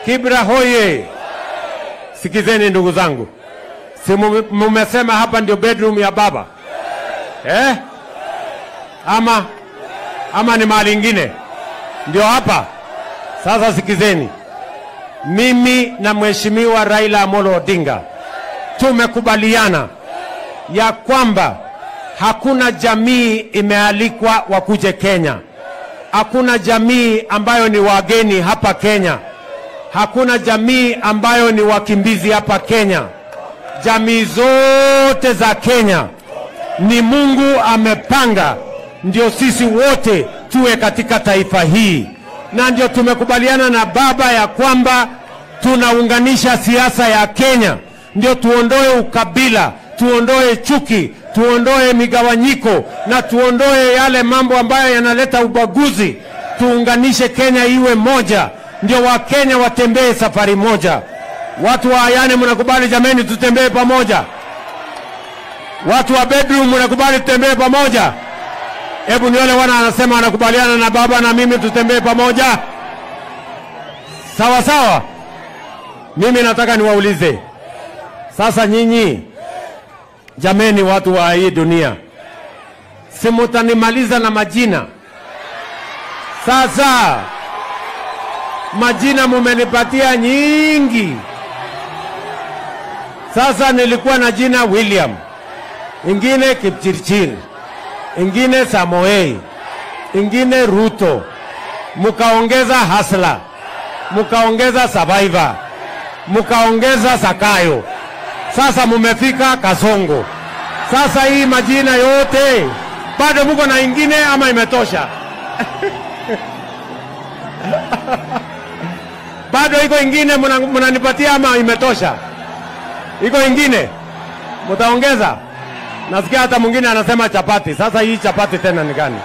Kibra hoye! Sikizeni ndugu zangu, si mumesema hapa ndio bedroom ya baba ama ni mahali ingine? Ndio hapa. Sasa sikizeni, mimi na mheshimiwa Raila Amolo Odinga tumekubaliana ya kwamba hakuna jamii imealikwa wakuje Kenya. Hakuna jamii ambayo ni wageni hapa Kenya. Hakuna jamii ambayo ni wakimbizi hapa Kenya. Jamii zote za Kenya ni Mungu amepanga ndio sisi wote tuwe katika taifa hii, na ndio tumekubaliana na baba ya kwamba tunaunganisha siasa ya Kenya, ndio tuondoe ukabila, tuondoe chuki, tuondoe migawanyiko na tuondoe yale mambo ambayo yanaleta ubaguzi. Tuunganishe Kenya iwe moja, ndio Wakenya watembee safari moja. Watu wa Ayane mnakubali jameni tutembee pamoja? Watu wa bedroom mnakubali tutembee pamoja? Hebu nione wana anasema anakubaliana na baba na mimi tutembee pamoja. Sawa sawa. Mimi nataka niwaulize sasa, nyinyi jameni, watu wa hii dunia, si mutanimaliza na majina? Sasa majina mumenipatia nyingi. Sasa nilikuwa na jina William, ingine Kipchirchir, ingine Samoei, ingine Ruto, mukaongeza Hasla, mukaongeza Survivor, mukaongeza Sakayo. Sasa mumefika Kasongo. Sasa hii majina yote bado muko na ingine ama imetosha? Bado iko ingine mnanipatia ama imetosha? Iko ingine mtaongeza? Nasikia hata mwingine anasema chapati. Sasa hii chapati tena ni gani?